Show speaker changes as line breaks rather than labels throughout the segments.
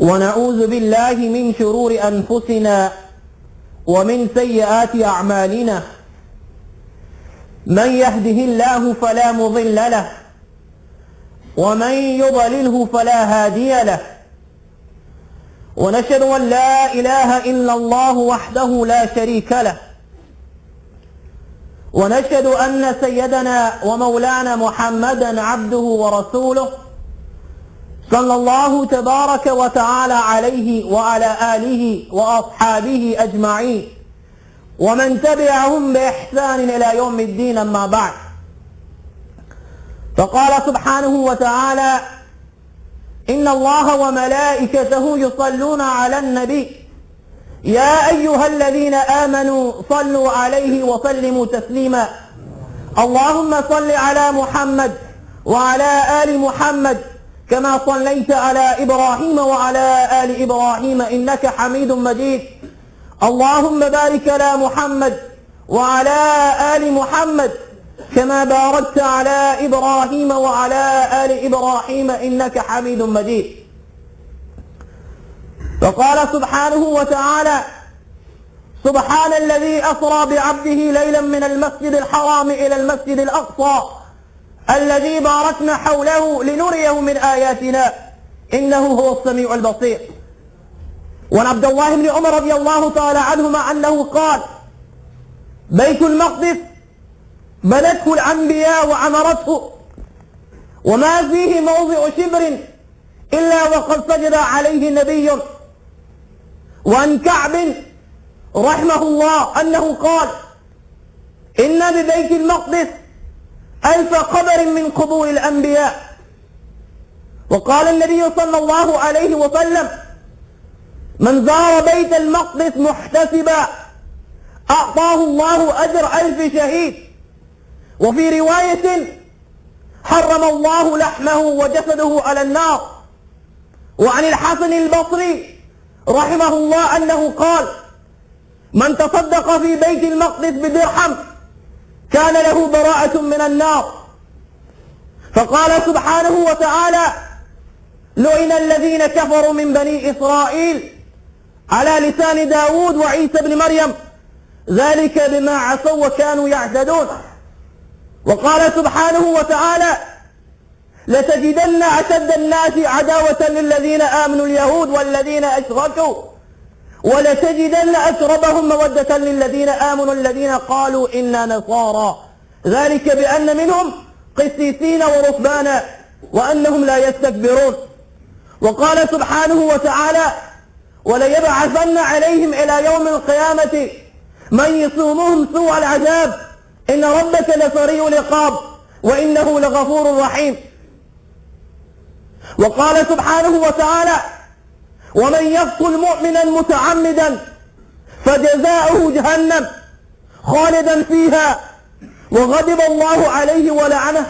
ونعوذ بالله من شرور أنفسنا ومن سيئات أعمالنا. من يهده الله فلا مضل له ومن يضلله فلا هادي له. ونشهد أن لا إله إلا الله وحده لا شريك له. ونشهد أن سيدنا ومولانا محمدا عبده ورسوله صلى الله تبارك وتعالى عليه وعلى آله وأصحابه أجمعين ومن تبعهم بإحسان إلى يوم الدين. أما بعد، فقال سبحانه وتعالى: إن الله وملائكته يصلون على النبي يا أيها الذين آمنوا صلوا عليه وسلموا تسليما. اللهم صل على محمد وعلى آل محمد كما صليت على إبراهيم وعلى آل إبراهيم إنك حميد مجيد. اللهم بارك على محمد وعلى آل محمد كما باركت على إبراهيم وعلى آل إبراهيم إنك حميد مجيد. فقال سبحانه وتعالى: سبحان الذي أسرى بعبده ليلا من المسجد الحرام إلى المسجد الأقصى الذي باركنا حوله لنريه من آياتنا إنه هو السميع البصير. وعن عبد الله بن عمر رضي الله تعالى عنهما أنه قال: بيت المقدس بنته الأنبياء وعمرته وما فيه موضع شبر إلا وقد سجد عليه نبي. وعن كعب رحمه الله أنه قال: إن ببيت المقدس 1000 قبر من قبور الأنبياء. وقال النبي صلى الله عليه وسلم: من زار بيت المقدس محتسبا أعطاه الله أجر 1000 شهيد. وفي رواية: حرم الله لحمه وجسده على النار. وعن الحسن البصري رحمه الله أنه قال: من تصدق في بيت المقدس بدرهم كان له براءة من النار. فقال سبحانه وتعالى: لعن الذين كفروا من بني إسرائيل على لسان داود وعيسى بن مريم ذلك بما عصوا وكانوا يعتدون. وقال سبحانه وتعالى: لتجدن أشد الناس عداوة للذين آمنوا اليهود والذين أشركوا ولتجدن أقربهم مودة للذين آمنوا الذين قالوا إنا نصارى ذلك بأن منهم قسيسين ورهبانا وأنهم لا يستكبرون. وقال سبحانه وتعالى: وليبعثن عليهم إلى يوم القيامة من يصومهم سوء العذاب إن ربك لسريع العقاب وإنه لغفور رحيم. وقال سبحانه وتعالى: ومن يقتل مؤمنا متعمدا فجزاؤه جهنم خالدا فيها وغضب الله عليه ولعنه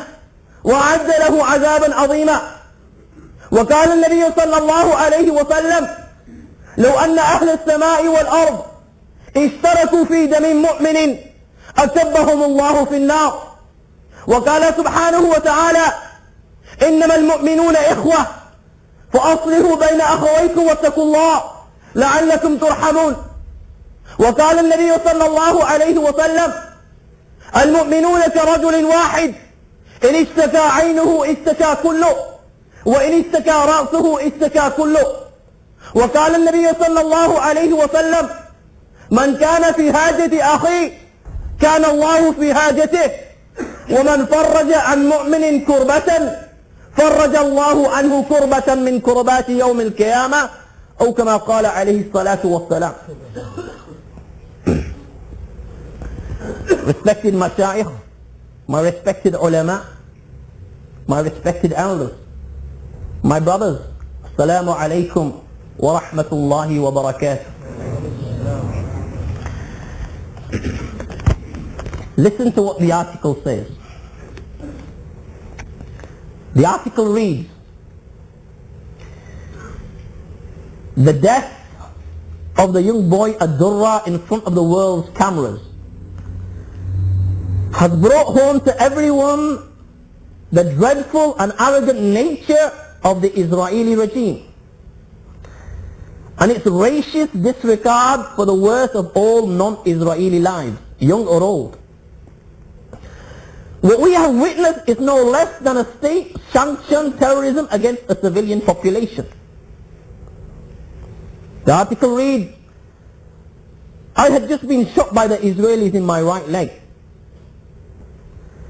وأعد له عذابا عظيما. وقال النبي صلى الله عليه وسلم: لو أن أهل السماء والأرض اشتركوا في دم مؤمن أكبهم الله في النار. وقال سبحانه وتعالى: إنما المؤمنون إخوة فأصلحوا بين أخويكم واتقوا الله لعلكم ترحمون. وقال النبي صلى الله عليه وسلم: المؤمنون كرجل واحد إن اشتكى عينه اشتكى كله وإن اشتكى رأسه اشتكى كله. وقال النبي صلى الله عليه وسلم: من كان في حاجة أخيه كان الله في حاجته ومن فرج عن مؤمن كربة فرج الله عنه كربة من كربات يوم القيامة أو كما قال عليه الصلاة والسلام. Respected mashayikh, my respected ulama, my respected elders, my brothers, assalamu alaikum wa rahmatullahi wa barakatuh. Listen to what the article says. The article reads: the death of the young boy Ad-Durra in front of the world's cameras has brought home to everyone the dreadful and arrogant nature of the Israeli regime. and its racist disregard for the worst of all non-Israeli lives, young or old. What we have witnessed is no less than a state-sanctioned terrorism against a civilian population. The article reads, I had just been shot by the Israelis in my right leg.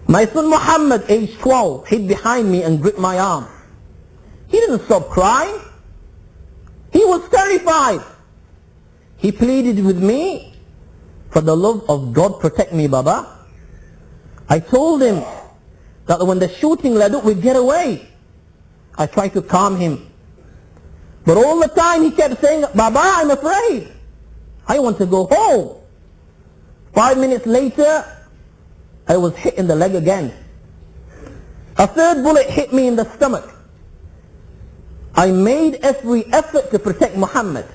My son Muhammad, aged 12, hid behind me and gripped my arm. He didn't stop crying. He was terrified. He pleaded with me, for the love of God, protect me, Baba. I told him that when the shooting led up, we'd get away. I tried to calm him. But all the time he kept saying, Baba, I'm afraid. I want to go home. 5 minutes later, I was hit in the leg again. A third bullet hit me in the stomach. I made every effort to protect Muhammad.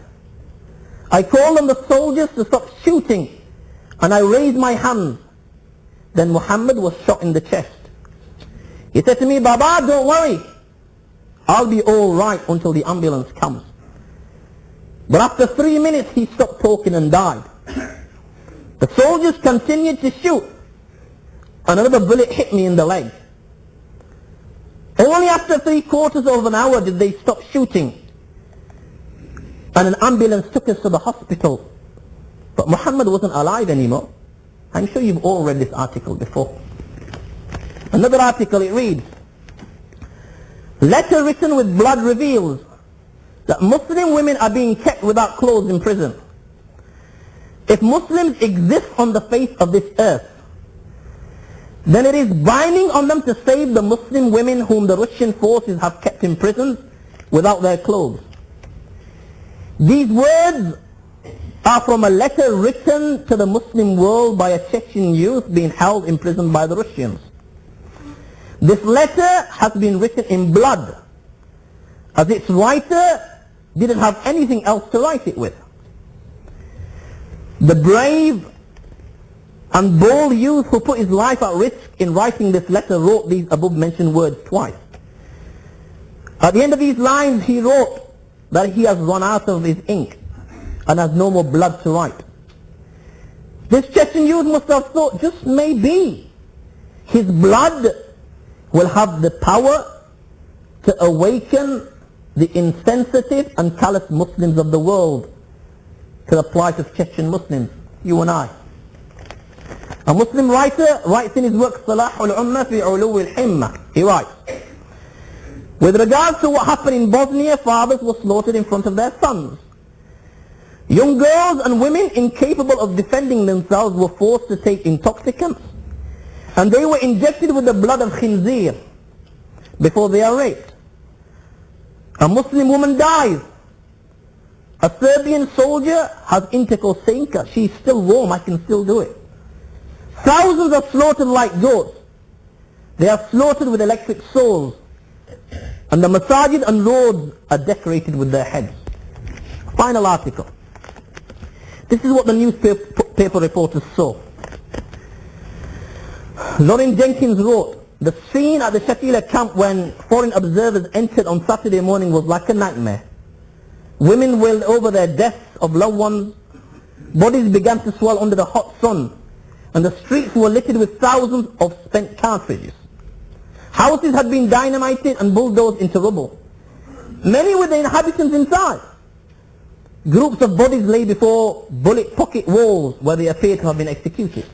I called on the soldiers to stop shooting, and I raised my hands. Then Muhammad was shot in the chest. He said to me, Baba, don't worry. I'll be all right until the ambulance comes. But after 3 minutes, he stopped talking and died. The soldiers continued to shoot. Another bullet hit me in the leg. Only after 3/4 of an hour did they stop shooting, and an ambulance took us to the hospital. But Muhammad wasn't alive anymore. I'm sure you've all read this article before. Another article, it reads, letter written with blood reveals that Muslim women are being kept without clothes in prison. If Muslims exist on the face of this earth, then it is binding on them to save the Muslim women whom the Russian forces have kept in prison without their clothes. These words are from a letter written to the Muslim world by a Chechen youth being held in prison by the Russians. This letter has been written in blood, as its writer didn't have anything else to write it with. The brave and bold youth who put his life at risk in writing this letter wrote these above mentioned words twice. At the end of these lines he wrote that he has run out of his ink and has no more blood to write. This Chechen youth must have thought, just maybe his blood will have the power to awaken the insensitive and callous Muslims of the world to the plight of Chechen Muslims, you and I. A Muslim writer writes in his work, Salahul Ummah fi Uluwi al-Himma. He writes, with regards to what happened in Bosnia, fathers were slaughtered in front of their sons. Young girls and women incapable of defending themselves were forced to take intoxicants, and they were injected with the blood of khinzir before they are raped. A Muslim woman dies. A Serbian soldier has intercourse saying, she's still warm, I can still do it. Thousands are slaughtered like goats. They are slaughtered with electric saws, and the masajid and roads are decorated with their heads. Final article. This is what the newspaper reporters saw. Lauren Jenkins wrote, the scene at the Shatila camp when foreign observers entered on Saturday morning was like a nightmare. Women wailed over their deaths of loved ones. Bodies began to swell under the hot sun, and the streets were littered with thousands of spent cartridges. Houses had been dynamited and bulldozed into rubble, many with the inhabitants inside. Groups of bodies lay before bullet pocket walls where they appeared to have been executed.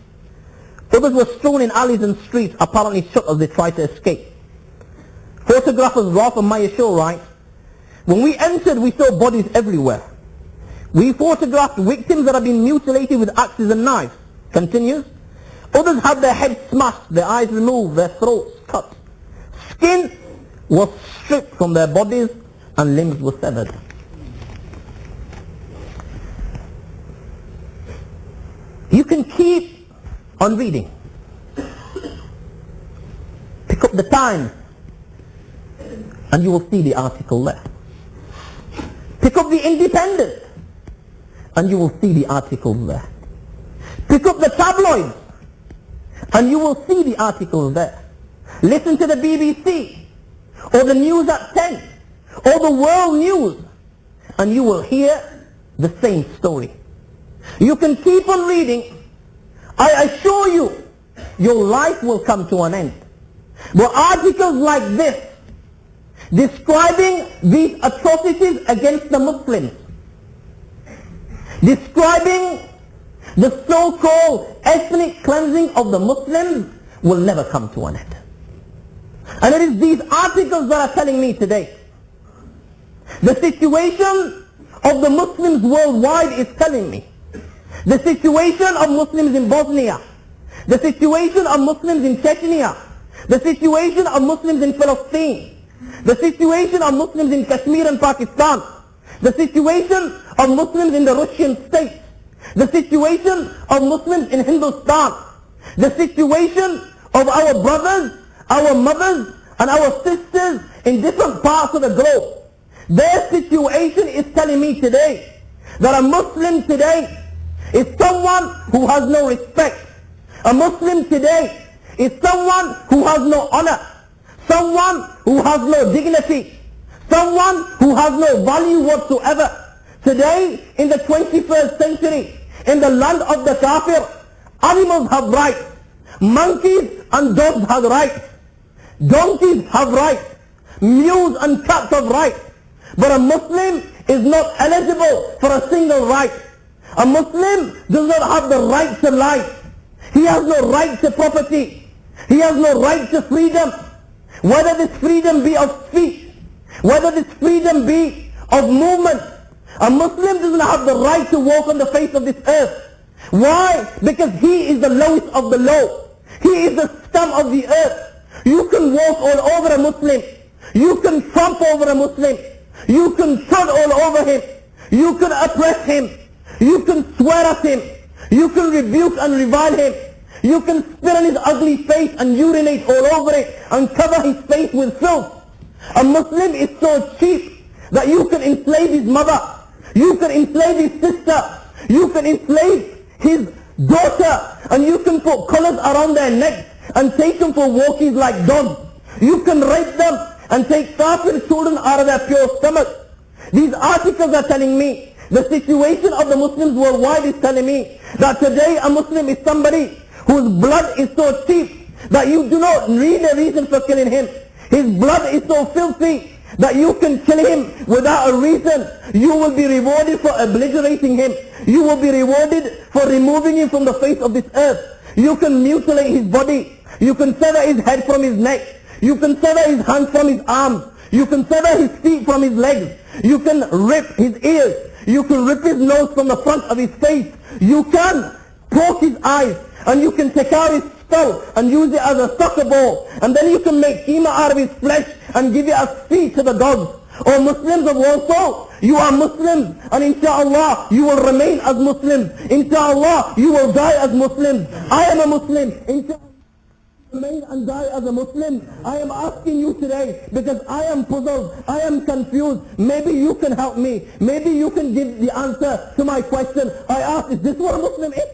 Others were strewn in alleys and streets, apparently shut as they tried to escape. Photographers Ralph and Maya Shaw write, when we entered we saw bodies everywhere. We photographed victims that had been mutilated with axes and knives. Continues, others had their heads smashed, their eyes removed, their throats cut. Skin was stripped from their bodies and limbs were severed. You can keep on reading. Pick up the Times and you will see the article there. Pick up the Independent and you will see the articles there. Pick up the tabloids and you will see the articles there. Listen to the BBC or the news at 10 or the world news and you will hear the same story. You can keep on reading. I assure you, your life will come to an end. But articles like this, describing these atrocities against the Muslims, describing the so-called ethnic cleansing of the Muslims, will never come to an end. And it is these articles that are telling me today. The situation of the Muslims worldwide is telling me. The situation of Muslims in Bosnia, the situation of Muslims in Chechnya, the situation of Muslims in Palestine, the situation of Muslims in Kashmir and Pakistan, the situation of Muslims in the Russian states, the situation of Muslims in Hindustan, the situation of our brothers, our mothers, and our sisters in different parts of the globe. Their situation is telling me today that a Muslim today is someone who has no respect. A Muslim today is someone who has no honor, someone who has no dignity, someone who has no value whatsoever. Today, in the 21st century, in the land of the kafir, animals have rights, monkeys and dogs have rights, donkeys have rights, mules and cats have rights, but a Muslim is not eligible for a single right. A Muslim does not have the right to life. He has no right to property. He has no right to freedom. Whether this freedom be of speech, whether this freedom be of movement, a Muslim doesn't have the right to walk on the face of this earth. Why? Because he is the lowest of the low. He is the scum of the earth. You can walk all over a Muslim. You can tramp over a Muslim. You can tread all over him. You can oppress him. You can swear at him. You can rebuke and revile him. You can spit on his ugly face and urinate all over it and cover his face with filth. A Muslim is so cheap that you can enslave his mother. You can enslave his sister. You can enslave his daughter, and you can put collars around their necks and take them for walkies like dogs. You can rape them and take kafir children out of their pure stomach. These articles are telling me, the situation of the Muslims worldwide is telling me that today a Muslim is somebody whose blood is so cheap that you do not need a reason for killing him. His blood is so filthy that you can kill him without a reason. You will be rewarded for obliterating him. You will be rewarded for removing him from the face of this earth. You can mutilate his body. You can sever his head from his neck. You can sever his hands from his arms. You can sever his feet from his legs. You can rip his ears. You can rip his nose from the front of his face. You can poke his eyes, and you can take out his skull and use it as a soccer ball, and then you can make keema out of his flesh and give it as feed to the dogs. O Muslims of Warsaw, you are Muslims, and inshallah you will remain as Muslims. Inshallah you will die as Muslims. I am a Muslim. Inshallah remain and die as a Muslim. I am asking you today because I am puzzled, I am confused. Maybe you can help me. Maybe you can give the answer to my question. I ask, is this what a Muslim is?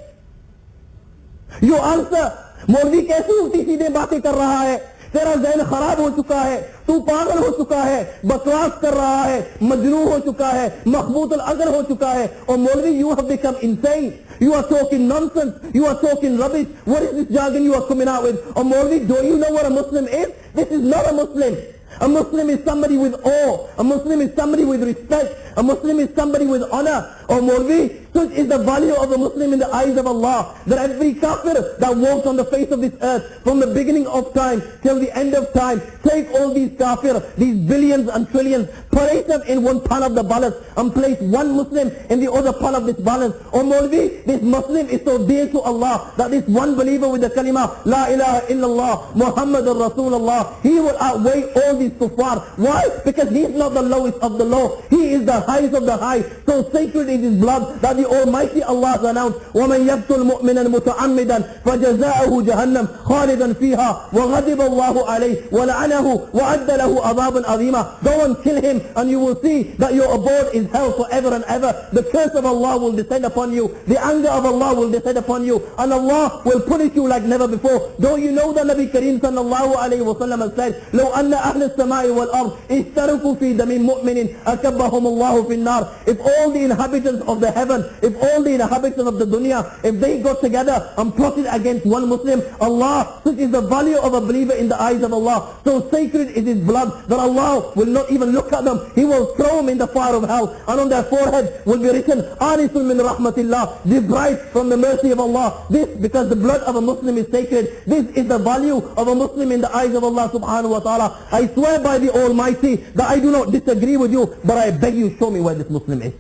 You answer. मौलवी कैसी उल्टी सीधे बातें कर रहा है, तेरा ज़हन खराब हो चुका है, तू पागल हो चुका है, बकवास कर रहा है, मजनू हो चुका है, मखबूत अल-अज़र हो चुका है. और मौलवी, you have become insane. You are talking nonsense. You are talking rubbish. What is this jargon you are coming out with? Or Mawlvi, do you know what a Muslim is? This is not a Muslim. A Muslim is somebody with awe. A Muslim is somebody with respect. A Muslim is somebody with honor. Or Mawlvi, such is the value of a Muslim in the eyes of Allah, that every kafir that walks on the face of this earth from the beginning of time till the end of time, take all these kafir, these billions and trillions, place them in one pan of the balance and place one Muslim in the other pan of this balance. Or Mawlvi, this Muslim is so dear to Allah that this one believer with the kalima La ilaha illallah Muhammadur Rasulullah, he will outweigh all these kuffar. Why? Because he is not the lowest of the low. He is the highest of the high. So sacred is his blood that the Almighty Allah has announced, وَمَنْ يَقْتُلْ مُؤْمِنًا مُتَعَمِّدًا فَجَزَاؤُهُ جَهَنَّمْ خَالِدًا فِيهَا وَغَضِبَ اللَّهُ عَلَيْهِ وَلَعَنَهُ وَأَعَدَّ لَهُ عَذَابًا عَظِيمًا. Go and kill him and you will see that your abode is hell forever and ever. The curse of Allah will descend upon you. The anger of Allah will descend upon you. And Allah will punish you like never before. Don't you know that Nabi Kareem sallallahu alayhi wa sallam has said, لو أن أهل السماء والأرض اشتركوا في دم مؤمن أكبهم الله في النار. If all the inhabitants of the heaven, if all the inhabitants of the dunya, if they got together and plotted against one Muslim, Allah, such is the value of a believer in the eyes of Allah. So sacred is his blood that Allah will not even look at them. He will throw them in the fire of hell, and on their forehead will be written, Anisun min rahmatillah, deprived from the mercy of Allah. This because the blood of a Muslim is sacred. This is the value of a Muslim in the eyes of Allah subhanahu wa ta'ala. I swear by the Almighty that I do not disagree with you, but I beg you, show me where this Muslim is.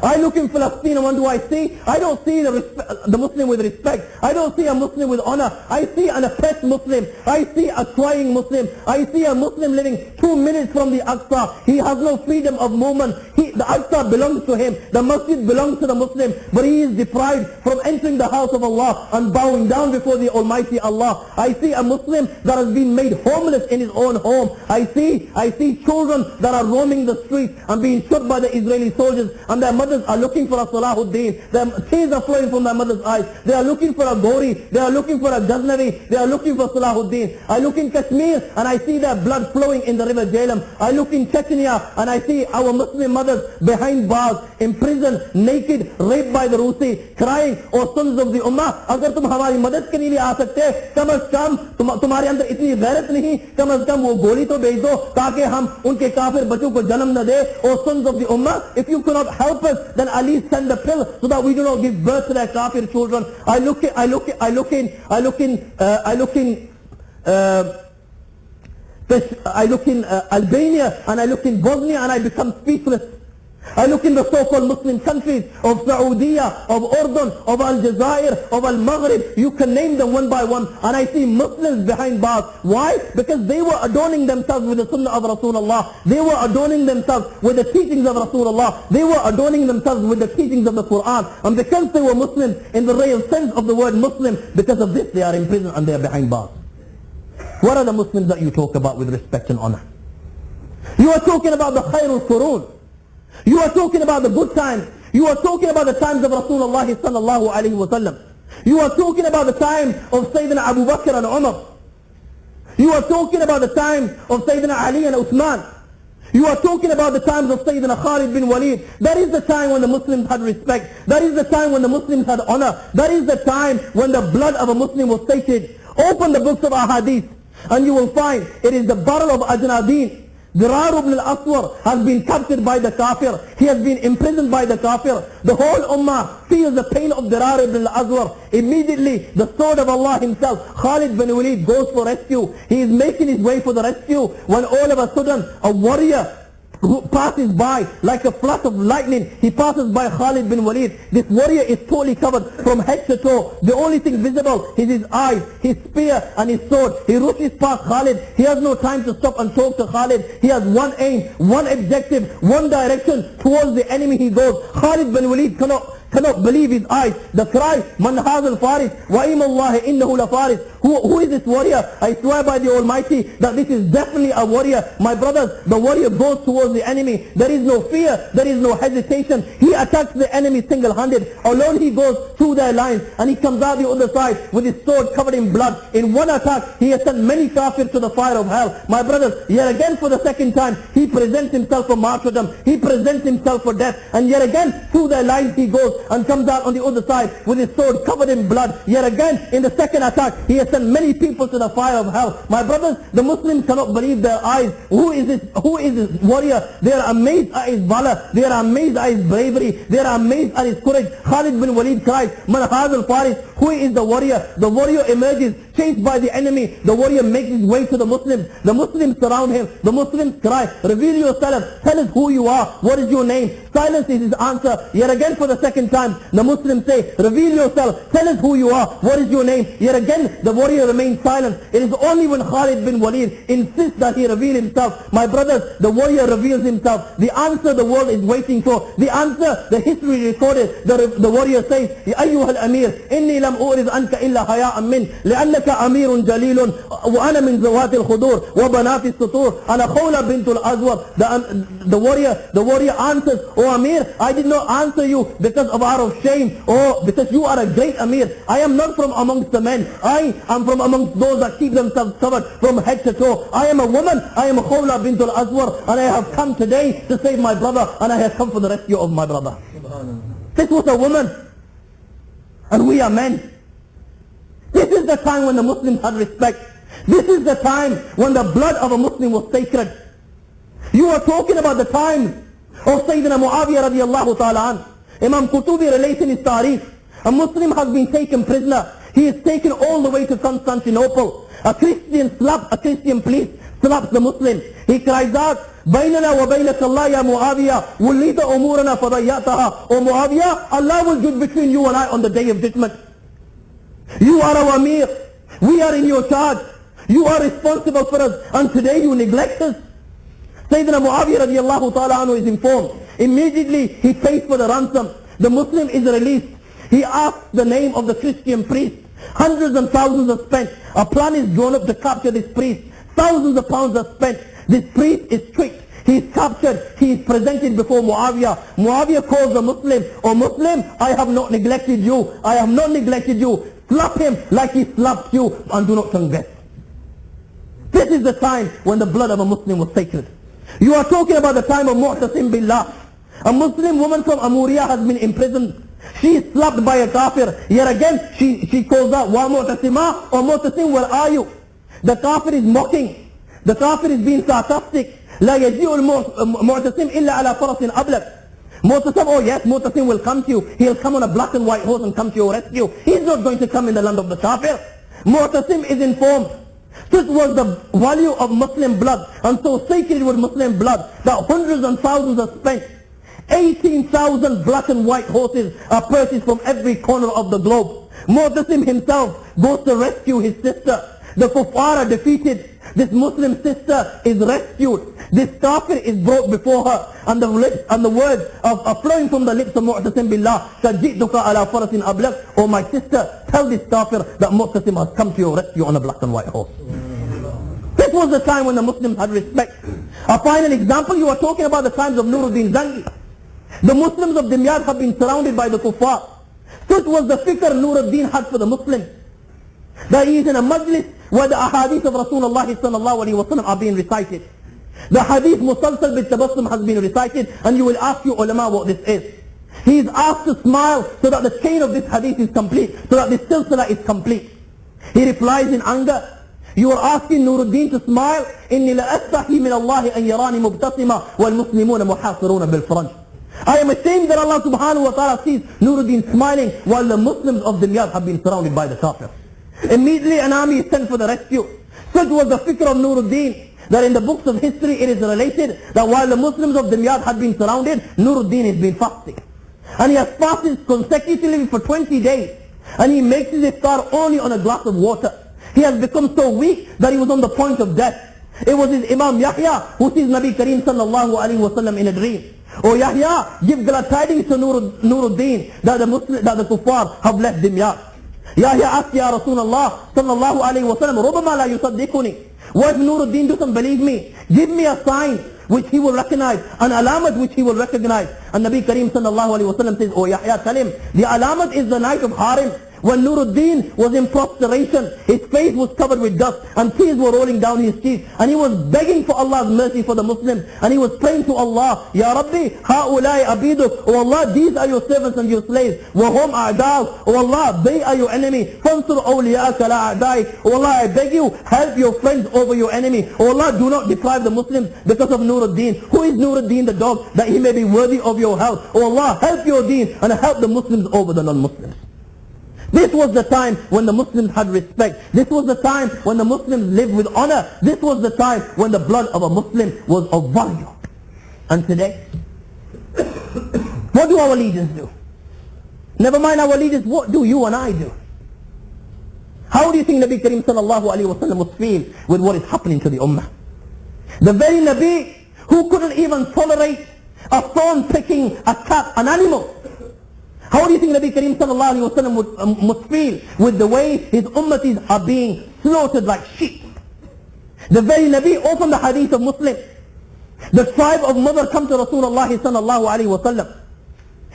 I look in Palestine and what do I see? I don't see the Muslim with respect. I don't see a Muslim with honor. I see an oppressed Muslim. I see a crying Muslim. I see a Muslim living 2 minutes from the Aqsa. He has no freedom of movement. The Aqsa belongs to him. The masjid belongs to the Muslim. But he is deprived from entering the house of Allah and bowing down before the Almighty Allah. I see a Muslim that has been made homeless in his own home. I see children that are roaming the streets and being shot by the Israeli soldiers, and their mothers are looking for a Salahuddin. Their tears are flowing from their mother's eyes. They are looking for a Gori. They are looking for a Ghaznavi. They are looking for Salahuddin. I look in Kashmir and I see their blood flowing in the river Jhelum. I look in Chechnya and I see our Muslim mothers behind bars, in prison, naked, raped by the Rusi, crying, O sons of the Ummah, agar tum hamari madad ke liye aa sakte, kam az kam tumhare andar itni gairat nahi, kam az kam wo goli to bhej do, taaki hum unke kafir bachon ko janam na de. O sons of the Ummah, if you cannot help us, then at least send a pill so that we do not give birth to their kafir children. I look in Albania and I look in Bosnia and I become speechless. I look in the so-called Muslim countries of Saudi, of Urdun, of Aljazair, of Al-Maghrib, you can name them one by one, and I see Muslims behind bars. Why? Because they were adorning themselves with the Sunnah of Rasulullah. They were adorning themselves with the teachings of Rasulullah. They were adorning themselves with the teachings of the Quran. And because they were Muslims in the real sense of the word Muslim, because of this they are in prison and they are behind bars. What are the Muslims that you talk about with respect and honor? You are talking about the Khairul Qurun. You are talking about the good times. You are talking about the times of Rasulullah sallallahu alayhi wa sallam. You are talking about the time of Sayyidina Abu Bakr and Umar. You are talking about the time of Sayyidina Ali and Uthman. You are talking about the times of Sayyidina Khalid bin Walid. That is the time when the Muslims had respect. That is the time when the Muslims had honor. That is the time when the blood of a Muslim was sacred. Open the books of Ahadith and you will find it is the battle of Ajnadin. Dirar ibn al-Aswar has been captured by the kafir. He has been imprisoned by the kafir. The whole ummah feels the pain of Dirar ibn al-Aswar. Immediately, the sword of Allah himself, Khalid bin Walid, goes for rescue. He is making his way for the rescue when all of a sudden a warrior who passes by like a flash of lightning. He passes by Khalid bin Walid. This warrior is totally covered from head to toe. The only thing visible is his eyes, his spear and his sword. He rushes past Khalid. He has no time to stop and talk to Khalid. He has one aim, one objective, one direction. Towards the enemy he goes. Khalid bin Walid cannot believe his eyes. The cry, Man hazal faris, wa imallahi innahu la faris. Who is this warrior? I swear by the Almighty that this is definitely a warrior. My brothers, the warrior goes towards the enemy. There is no fear, there is no hesitation. He attacks the enemy single-handed. Alone he goes through their lines and he comes out the other side with his sword covered in blood. In one attack, he has sent many kafirs to the fire of hell. My brothers, yet again for the second time, he presents himself for martyrdom. He presents himself for death. And yet again, through their lines he goes and comes out on the other side with his sword covered in blood. Yet again, in the second attack, he has sent many people to the fire of hell. My brothers, the Muslims cannot believe their eyes. Who is this warrior? They are amazed at his valor. They are amazed at his bravery. They are amazed at his courage. Khalid bin Walid cries, Man hazal faris, Who is the warrior? The warrior emerges, chased by the enemy. The warrior makes his way to the Muslims. The Muslims surround him. The Muslims cry, reveal yourself. Tell us who you are. What is your name? Silence is his answer. Yet again for the second time, the Muslims say, reveal yourself. Tell us who you are. What is your name? Yet again, the warrior remains silent. It is only when Khalid bin Walid insists that he reveal himself. My brothers, the warrior reveals himself. The answer the world is waiting for. The answer the history recorded. The warrior says, يا أيها الأمير إني لم أورد عنك إلا حياء من لأنك أمير جليل وأنا من ذوات الخدور وبنات السطور أنا خولة بنت الأزور. The warrior answers, O Amir, I did not answer you because of out of shame or because you are a great Amir. I am not from amongst the men. I am from amongst those that keep themselves covered from head to toe. I am a woman. I am Khawla bint al-Azwar, and I have come today to save my brother, and I have come for the rescue of my brother. This was a woman, and we are men. This is the time when the Muslims had respect. This is the time when the blood of a Muslim was sacred. You are talking about the time of Sayyidina Muawiyah radiallahu ta'ala an. Imam Qutubi relates in his Tarikh, a Muslim has been taken prisoner. He is taken all the way to Constantinople. A Christian priest slaps the Muslim. He cries out, بيننا وبينك الله يا معاوية وليت أمورنا فضيعتها. O Muawiyah, Allah will judge between you and I on the day of judgment. You are our Amir. We are in your charge. You are responsible for us, and today you neglect us. Sayyidina Muawiyah radiallahu ta'ala anhu is informed. Immediately he pays for the ransom. The Muslim is released. He asks the name of the Christian priest. Hundreds and thousands are spent. A plan is drawn up to capture this priest. Thousands of pounds are spent. This priest is tricked. He is captured. He is presented before Muawiyah. Muawiyah calls the Muslim, O Muslim, I have not neglected you. I have not neglected you. Slap him like he slapped you, and do not transgress. This is the time when the blood of a Muslim was sacred. You are talking about the time of Mu'tasim Billah. A Muslim woman from Amuriya has been imprisoned. She is slapped by a kafir. Yet again, she calls out, Wa Mu'tasima, or Mu'tasim, where are you? The kafir is mocking. The kafir is being sarcastic. لا يجيء المعتصم إلا على فرس أبلغ. Mu'tasim, oh yes, Mu'tasim will come to you. He'll come on a black and white horse and come to your rescue. He's not going to come in the land of the kafir. Mu'tasim is informed. This was the value of Muslim blood, and so sacred was Muslim blood that hundreds and thousands are spent. 18,000 black and white horses are purchased from every corner of the globe. Mu'tasim himself goes to rescue his sister. The kuffar are defeated. This Muslim sister is rescued. This kafir is brought before her, and the words are flowing from the lips of Mu'tasim Billah. Sajidtuka ala farasin ablaq. Oh my sister, tell this kafir that Mu'tasim has come to your rescue on a black and white horse. This was the time when the Muslims had respect. A final example, you are talking about the times of Nuruddin Zangi. The Muslims of Dimyat have been surrounded by the kuffar. Such was the fikr Nuruddin had for the Muslims, that he is in a majlis where the ahadith of Rasulullah sallallahu alayhi wa sallam are being recited. The hadith Musalsal bil Tabassum has been recited, and you will ask your ulama what this is. He is asked to smile so that the chain of this hadith is complete, so that this silsila is complete. He replies in anger, you are asking Nuruddin to smile. إِنِّي لَأَسْتَحِي مِنَ اللَّهِ أَنْ يَرَانِي مُبْتَسِمًا وَالْمُسْلِمُونَ مُحَاصِرُونَ بِالْفَرَنْجِ. I am ashamed that Allah subhanahu wa ta'ala sees Nuruddin smiling while the Muslims of Dimyat have been surrounded by the kafir. Immediately an army is sent for the rescue. Such was the fikr of Nuruddin, that in the books of history it is related that while the Muslims of Dimyat had been surrounded, Nuruddin has been fasting. And he has fasted consecutively for 20 days. And he makes his iftar only on a glass of water. He has become so weak that he was on the point of death. It was his Imam Yahya who sees Nabi Kareem sallallahu alayhi wa sallam in a dream. Oh Yahya, give glad tidings to Nuruddin that the kuffar have left Dimyat. Yahya asked, Ya Rasulullah sallallahu alayhi wa sallam, رُبَمَا لَا يُصَدِّقُنِي. What if Nuruddin doesn't believe me? Give me a sign which he will recognize, an alamat which he will recognize. And Nabi Kareem sallallahu alayhi wa sallam says, oh Yahya, tell him, the alamat is the night of Harim. When Nuruddin was in prostration, his face was covered with dust and tears were rolling down his cheeks, and he was begging for Allah's mercy for the Muslims, and he was praying to Allah, Ya Rabbi, ha'ulai abiduk, oh Allah, these are your servants and your slaves, wahum a'daw, oh Allah, they are your enemy, fansur awliya'aka la a'daik, oh Allah, I beg you, help your friends over your enemy, oh Allah, do not deprive the Muslims because of Nuruddin. Who is Nuruddin the dog, that he may be worthy of your help? Oh Allah, help your deen and help the Muslims over the non-Muslims. This was the time when the Muslims had respect. This was the time when the Muslims lived with honor. This was the time when the blood of a Muslim was of value. And today, what do our leaders do? Never mind our leaders, what do you and I do? How do you think Nabi Kareem sallallahu alayhi wa sallam would feel with what is happening to the Ummah? The very Nabi who couldn't even tolerate a thorn picking a cat, an animal. How do you think Nabi Kareem sallallahu alayhi wa sallam must feel with the way his ummatis are being slaughtered like sheep? The very Nabi, open the hadith of Muslim. The tribe of Mudar come to Rasulullah sallallahu alayhi wa sallam.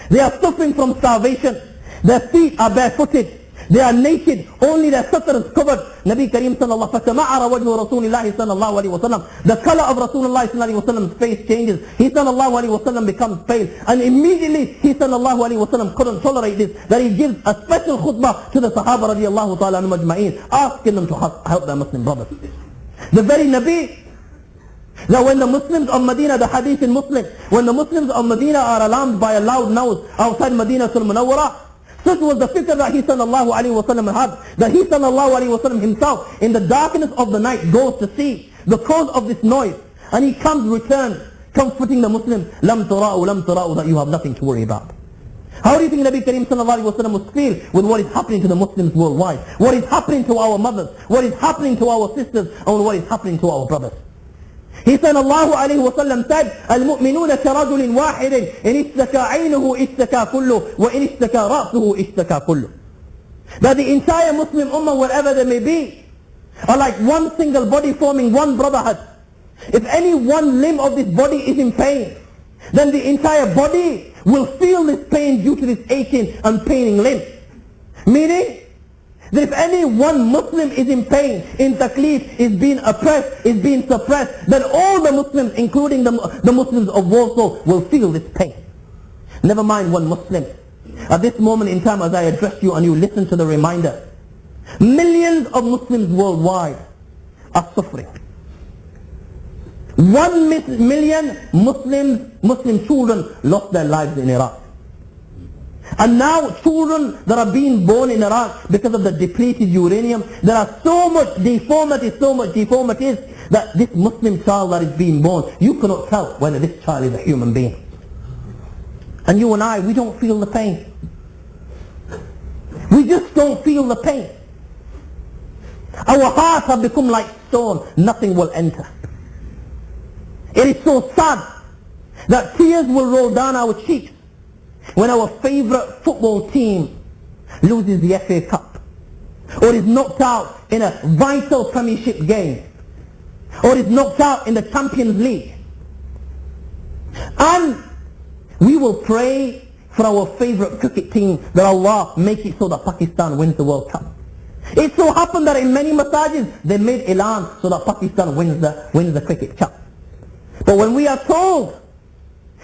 They are suffering from starvation. Their feet are barefooted. They are naked. Only their satar is covered. Nabi Kareem sallallahu فَتَمَعَرَ وَجْهُ رَسُولِ اللَّهِ صلى الله عليه وسلم. The color of Rasulullah sallallahu alayhi wa sallam's face changes. He sallallahu alayhi wa sallam becomes pale. And immediately he sallallahu alayhi wa sallam couldn't tolerate this. That he gives a special khutbah to the Sahaba radiallahu ta'ala anhum ajma'een, asking them to help their Muslim brothers. The very Nabi, that when the Muslims of Medina, the hadith in Muslim, when the Muslims of Medina are alarmed by a loud noise outside Medina al-Munawwarah, this was the fikr that he sallallahu alayhi wa sallam had, that he sallallahu alayhi wa sallam himself in the darkness of the night goes to see the cause of this noise, and he comes returned comforting the Muslims, lam tura'u, that you have nothing to worry about. How do you think Nabi Kareem sallallahu alayhi wa sallam must feel with what is happening to the Muslims worldwide? What is happening to our mothers? What is happening to our sisters? And what is happening to our brothers? He sallallahu alayhi wa sallam said, المؤمنون كرجل واحد إن اشتكى عينه اشتكى كله وإن اشتكى رأسه اشتكى كله. That the entire Muslim ummah, wherever they may be, are like one single body forming one brotherhood. If any one limb of this body is in pain, then the entire body will feel this pain due to this aching and paining limb. Meaning that if any one Muslim is in pain, in taklif, is being oppressed, is being suppressed, then all the Muslims, including the Muslims of Warsaw, will feel this pain. Never mind one Muslim. At this moment in time, as I address you and you listen to the reminder, millions of Muslims worldwide are suffering. 1 million Muslim children lost their lives in Iraq. And now children that are being born in Iraq, because of the depleted uranium, there are so much deformities that this Muslim child that is being born, you cannot tell whether this child is a human being. And you and I, we don't feel the pain. We just don't feel the pain. Our hearts have become like stone, nothing will enter. It is so sad that tears will roll down our cheeks when our favorite football team loses the FA Cup, or is knocked out in a vital Premiership game, or is knocked out in the Champions League. And we will pray for our favorite cricket team that Allah make it so that Pakistan wins the World Cup. It so happened that in many massages they made Elan so that Pakistan wins the cricket cup. But when we are told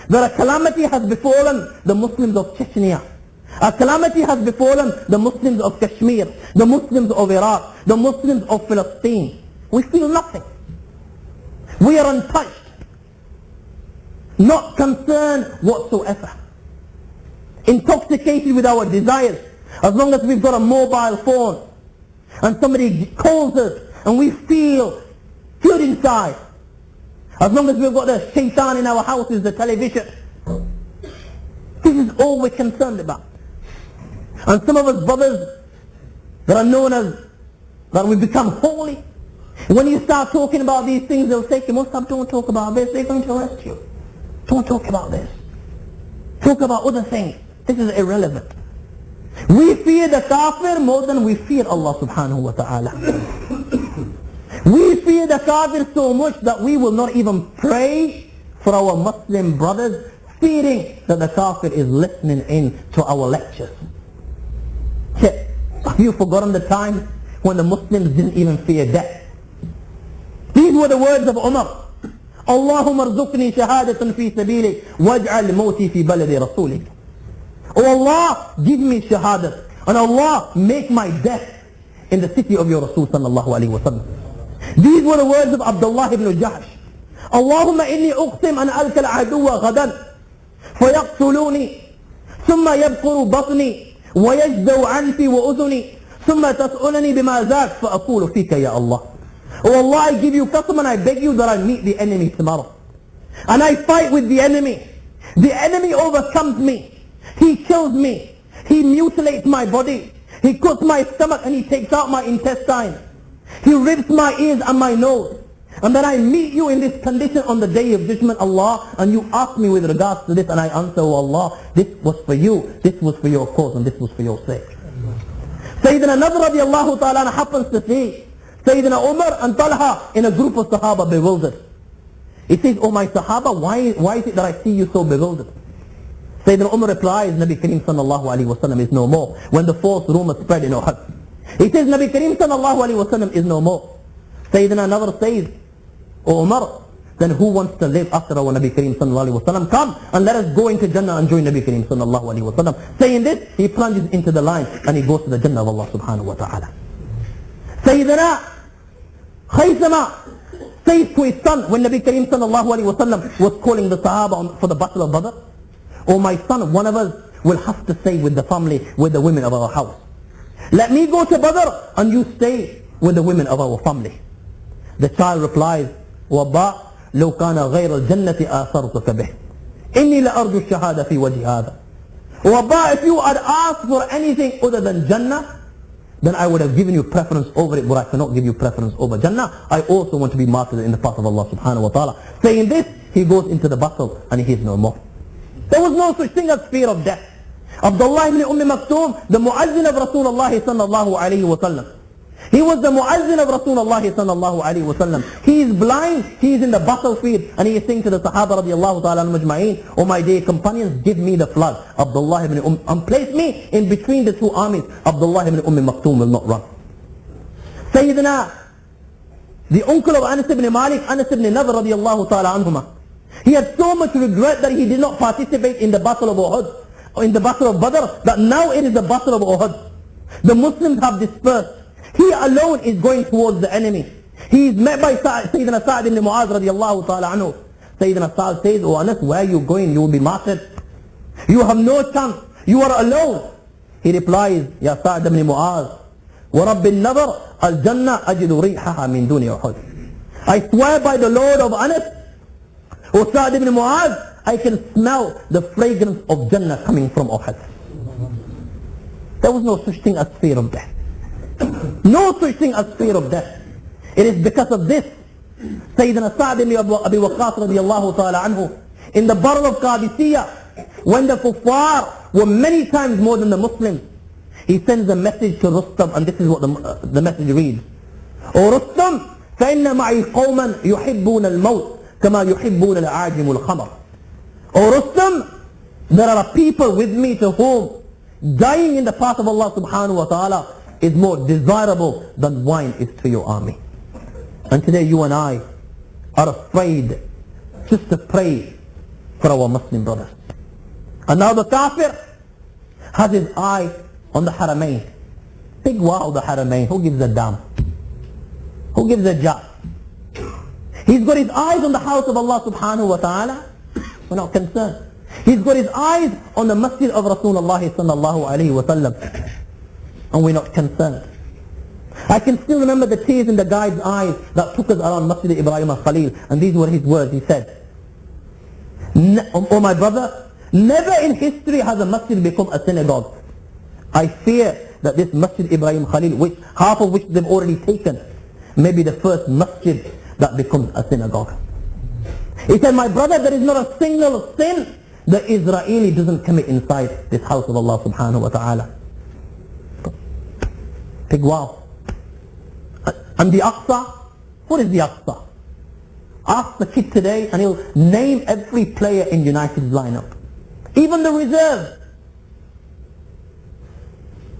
that a calamity has befallen the Muslims of Chechnya, a calamity has befallen the Muslims of Kashmir, the Muslims of Iraq, the Muslims of Palestine, we feel nothing. We are untouched, not concerned whatsoever, intoxicated with our desires. As long as we've got a mobile phone and somebody calls us and we feel good inside, as long as we've got the shaitan in our houses, the television, this is all we're concerned about. And some of us brothers that are known as, that we become holy, when you start talking about these things, they'll say, Mustab, don't talk about this, they're going to arrest you. Don't talk about this. Talk about other things. This is irrelevant. We fear the kafir more than we fear Allah subhanahu wa ta'ala. We fear the kafir so much that we will not even pray for our Muslim brothers, fearing that the kafir is listening in to our lectures. Have you forgotten the time when the Muslims didn't even fear death? These were the words of Umar. Allahumma arzuqni shahadatan fi sabilik waj'al mawti fi baladi rasulik. Oh Allah, give me shahadat, and Allah, make my death in the city of your Rasul sallallahu alayhi wa sallam. These were the words of Abdullah ibn Jahsh. Allahumma inni uqsim an alka al-aduwa ghadan fayaqtuluni thumma yabquru batni ويجزو عنفي وأذني ثم تسألني بما ذاك فأقول فيك يا Allah. Oh Allah, I give you custom and I beg you that I meet the enemy tomorrow. And I fight with the enemy. The enemy overcomes me. He kills me. He mutilates my body. He cuts my stomach and he takes out my intestine. He rips my ears and my nose. And then I meet you in this condition on the day of judgment, Allah, and you ask me with regards to this, and I answer, oh Allah, this was for you, this was for your cause, and this was for your sake. Sayyidina Nadr radiallahu ta'ala happens to see Sayyidina Umar and Talha in a group of Sahaba bewildered. He says, oh my Sahaba, why is it that I see you so bewildered? Sayyidina Umar replies, Nabi Kareem sallallahu alayhi wa sallam is no more. When the false rumor spread in Uhud. He says, Nabi Kareem sallallahu alayhi wa sallam is no more. Sayyidina Nadr says, O Umar, then who wants to live after our Nabi Kareem sallallahu alayhi wa sallam? Come and let us go into Jannah and join Nabi Kareem sallallahu alayhi wa sallam. Saying this, he plunges into the line and he goes to the Jannah of Allah subhanahu wa ta'ala. Sayyidina Khaysama says to his son, when Nabi Kareem sallallahu alayhi wa sallam was calling the Sahaba for the battle of Badr, oh my son, one of us will have to stay with the family, with the women of our house. Let me go to Badr and you stay with the women of our family. The child replies, وَبَا لَوْ كَانَ غَيْرَ الْجَنَّةِ آثَرْتُكَ بِهِ إِنِّي لَأَرْجُ الشَّهَادَةِ فِي وَجْهِ هَذَا. وَبَا, if you had asked for anything other than Jannah, then I would have given you preference over it, but I cannot give you preference over Jannah. I also want to be martyred in the path of Allah subhanahu wa ta'ala. Saying this, he goes into the battle and he is no more. There was no such thing as fear of death. Abdullah ibn Maktoum, the muazzin of Rasulullah sallallahu alayhi wa sallam. He was the muazzin of Rasulullah sallallahu alayhi wa sallam. He is blind, he is in the battlefield, and he is saying to the Sahaba radiallahu ta'ala majma'een, oh my dear companions, give me the flag. Abdullah ibn and place me in between the two armies. Abdullah ibn Maktoum will not run. Sayyidina, the uncle of Anas ibn Malik, Anas ibn Nadr radiallahu ta'ala anhuma, he had so much regret that he did not participate in the battle of Uhud, or in the battle of Badr, that now it is the battle of Uhud. The Muslims have dispersed. He alone is going towards the enemy. He is met by Sayyidina Sa'd ibn Mu'adh radiallahu ta'ala anhu. Sayyidina Sa'd says, oh Anas, where are you going? You will be martyred. You have no chance. You are alone. He replies, Ya Sa'd ibn Mu'adh, وَرَبِّ النَّظَرِ الْجَنَّةِ أَجِدُ رِيحَهَا مِن دُونِ أُحُدٍ. I swear by the Lord of Anas, O Sa'd ibn Mu'adh, I can smell the fragrance of Jannah coming from Uhud. There was no such thing as fear of death. No such thing as fear of death. It is because of this, Sayyidina Sa'd ibn Abi Waqqas radiallahu ta'ala anhu, in the battle of Qadisiyah, when the kuffar were many times more than the Muslims, he sends a message to Rustam, and this is what the message reads. O Rustam, فَإِنَّ مَعِي قَوْمًا يُحِبُّونَ الْمَوْتِ كَمَا يُحِبُّونَ الْعَاجِمُ الْخَمَرِ. O Rustam, there are people with me to whom dying in the path of Allah subhanahu wa ta'ala is more desirable than wine is to your army. And today you and I are afraid just to pray for our Muslim brothers. And now the kafir has his eye on the Haramain. Big wow, the Haramain. Who gives a damn? Who gives a jot? He's got his eyes on the house of Allah subhanahu wa ta'ala. We're not concerned. He's got his eyes on the masjid of Rasulullah sallallahu alayhi wa sallam. And we're not concerned. I can still remember the tears in the guide's eyes that took us around Masjid Ibrahim al-Khalil. And these were his words. He said, oh my brother, never in history has a masjid become a synagogue. I fear that this Masjid Ibrahim Khalil, which half of which they've already taken, may be the first masjid that becomes a synagogue. He said, my brother, there is not a single sin the Israeli doesn't commit inside this house of Allah subhanahu wa ta'ala. Big wow. And the Aqsa, what is the Aqsa? Ask the kid today and he'll name every player in United's lineup. Even the reserves.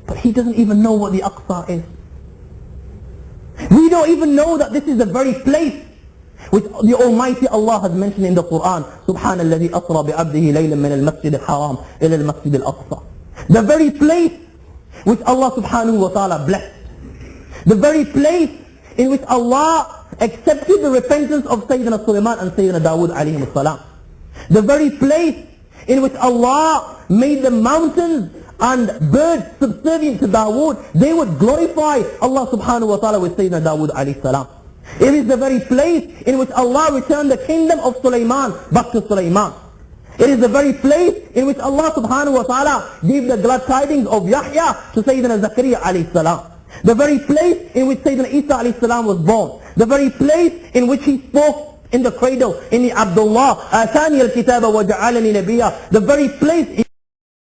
But he doesn't even know what the Aqsa is. We don't even know that this is the very place which the Almighty Allah has mentioned in the Quran. سبحان الذي أسرى بعبده ليلا من المسجد الحرام إلى المسجد الأقصى. The very place which Allah subhanahu wa ta'ala blessed. The very place in which Allah accepted the repentance of Sayyidina Sulaiman and Sayyidina Dawood alayhim as-salam. The very place in which Allah made the mountains and birds subservient to Dawood, they would glorify Allah subhanahu wa ta'ala with Sayyidina Dawood alayhi salam. It is the very place in which Allah returned the kingdom of Sulaiman back to Sulaiman. It is the very place in which Allah subhanahu wa ta'ala gave the glad tidings of Yahya to Sayyidina Zakaria alayhi salam. The very place in which Sayyidina Isa alayhi salam was born. The very place in which he spoke in the cradle, in the Abdullah, Atani al-Kitaba wa ja'alani nabiyya. The very place